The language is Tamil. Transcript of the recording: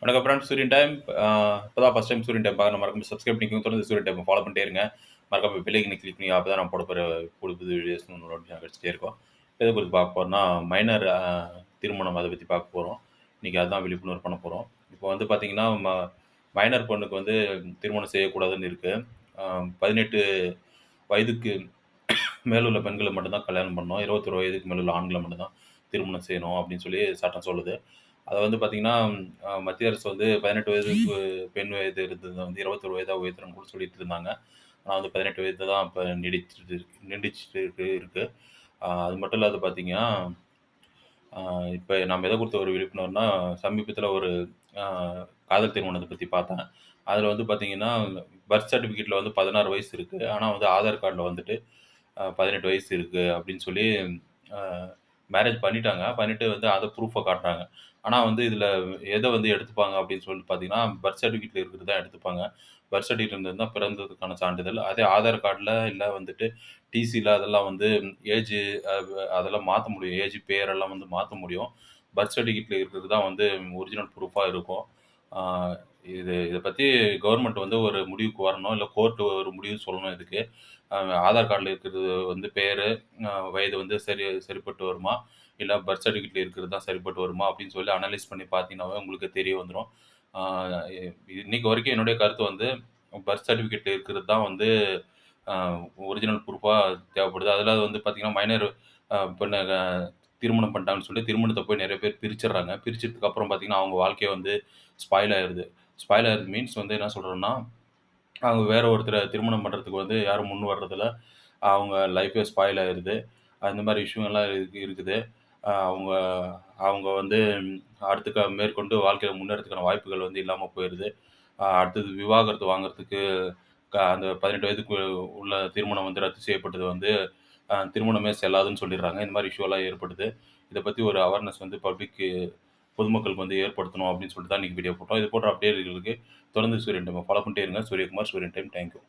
வணக்கம் ஃப்ரெண்ட்ஸ் சூரியன் டைம். இப்போதான் ஃபர்ஸ்ட் டைம் சூரியன் டைம் பார்க்க மறக்காம சப்ஸ்கிரைப் பண்ணிக்கோங்க. தொடர்ந்து சூரியன் டைம் ஃபாலோ பண்ணிட்டே இருங்க. மறக்காம பெல் ஐக்கனை கிளிக் பண்ணி அப்போ தான் நான் போட போகிற புது புது வீடியோஸ் நோட்டிஃபிகேஷன் கிடச்சிட்டே இருக்கும். எதை குறித்து பார்க்க போகிறோம்னா மைனர் திருமணம் அதை பற்றி பார்க்க போகிறோம். இன்றைக்கி அதுதான் விழிப்புணர்வு பண்ண போகிறோம். இப்போ வந்து பார்த்தீங்கன்னா மைனர் பொண்ணுக்கு வந்து திருமணம் செய்யக்கூடாதுன்னு இருக்குது. 18 வயதுக்கு மேல் உள்ள பெண்களை மட்டும்தான் கல்யாணம் பண்ணணும். 21 வயதுக்கு மேல் உள்ள ஆண்களை மட்டும்தான் திருமணம் செய்யணும் அப்படின்னு சொல்லி சட்டம் சொல்லுது. அத வந்து பார்த்தீங்கன்னா, மத்திய அரசு வந்து 18 வயதுக்கு பெண் வயது இருந்தத வந்து 21 வயதா உயர்த்தணும்னு கூட சொல்லிட்டு இருந்தாங்க. ஆனா வந்து 18 வயது தான் இப்ப நீடிச்சுட்டு இருக்கு. அது மட்டும் இல்லாத பார்த்தீங்கன்னா, அ இப்ப நம்ம எத குறித்த ஒரு விழிப்புணர்வுனா, சமீபத்தில ஒரு அ காதல் திருமணத்த பத்தி பார்த்தேன். அதில வந்து பார்த்தீங்கன்னா, பர்த் சர்டிஃபிகேட்ல வந்து 16 வயசு இருக்கு. ஆனா வந்து ஆதார் கார்ட்ல வந்துட்டு 18 வயசு இருக்கு அப்படின்னு சொல்லி அ மேரேஜ் பண்ணிட்டாங்க. பண்ணிட்டு வந்து அத ப்ரூஃப காட்டுறாங்க. ஆனா வந்து இதில எத வந்து எடுத்துப்பாங்க அப்படின்னு சொல்லிட்டு பார்த்தீங்கன்னா, பர்த் சர்டிஃபிகேட்ல இருக்கிறது தான் எடுத்துப்பாங்க. பர்த் சர்டிஃபிகேட்ல இருந்தது தான் பிறந்ததுக்கான சான்றிதழ். அதே ஆதார் கார்ட்ல இல்ல வந்துட்டு டிசில அதெல்லாம் வந்து ஏஜ் அ அதெல்லாம் மாத்த முடியும். ஏஜ், பேரெல்லாம் வந்து மாத்த முடியும். பர்த் சர்டிஃபிகேட்ல இருக்கிறது தான் வந்து ஒரிஜினல் ப்ரூஃபா இருக்கும். ஆ இத பத்தி கவர்மெண்ட் வந்து ஒரு முடிவுக்கு வரணும். இல்ல கோர்ட் ஒரு முடிவு சொல்லணும் இதுக்கு. அ ஆதார் கார்ட்ல இருக்கிறது வந்து பேரு, வயது வந்து சரிப்பட்டு வருமா? இல்ல பர்த் சர்டிஃபிகேட்ல இருக்கிறது தான் சரிப்பட்டு வருமா? அப்படின்னு சொல்லி அனலைஸ் பண்ணி பார்த்தீங்கன்னாவே உங்களுக்கு தெரிய வந்துரும். ஆ இ இன்னைக்கு வரைக்கும் என்னுடைய கருத்து வந்து பர்த் சர்டிஃபிகேட்ல இருக்கிறது தான் வந்து அ ஒரிஜினல் ப்ரூஃபா தேவைப்படுது. அதில வந்து பார்த்தீங்கன்னா, மைனர் பொண்ண திருமணம் பண்ணிட்டாங்கன்னு சொல்லி திருமணத்த போய் நெறைய பேர் பிரிச்சுடுறாங்க. பிரிச்சதுக்கு அப்புறம் பார்த்தீங்கன்னா, அவங்க வாழ்க்கை வந்து ஸ்பாயில் ஆயிருது. ஸ்பாயில் ஆயிருது மீன்ஸ் வந்து என்ன சொல்றேன்னா, அவங்க வேற ஒருத்தர திருமணம் பண்றதுக்கு வந்து யாரும் முன் வர்றதில்ல. அவங்க லைஃபே ஸ்பாயில் ஆயிருது. அந்த மாரி விஷயங்கள்லாம் இருக்குது. அவங்க அவங்க வந்து அடுத்து மேற்கொண்டு வாழ்க்கையில முன்னேறதுக்கான வாய்ப்புகள் வந்து இல்லாம போயிருது. அடுத்தது விவாகரத்து வாங்குறதுக்கு அந்த 18 வயதுக்கு உள்ள திருமணம் வந்து ரத்து செய்யப்பட்டது வந்து திருமணமே செல்லாதுன்னு சொல்லிடுறாங்க. இந்த மாரி இஷ்யூலாம் ஏற்படுது. இத பத்தி ஒரு அவேர்னஸ் வந்து பொதுமக்களுக்கு வந்து ஏற்படுத்தணும் அப்படின்னு சொல்லிட்டு தான் இன்னைக்கு வீடியோ போட்டோம். இது போன்ற அப்டேட்களுக்கு தொடர்ந்து சூரியன் டைம ஃபாலோ பண்ணிட்டே இருங்க. சூரியகுமார், சூரியன் டைம். Thank you.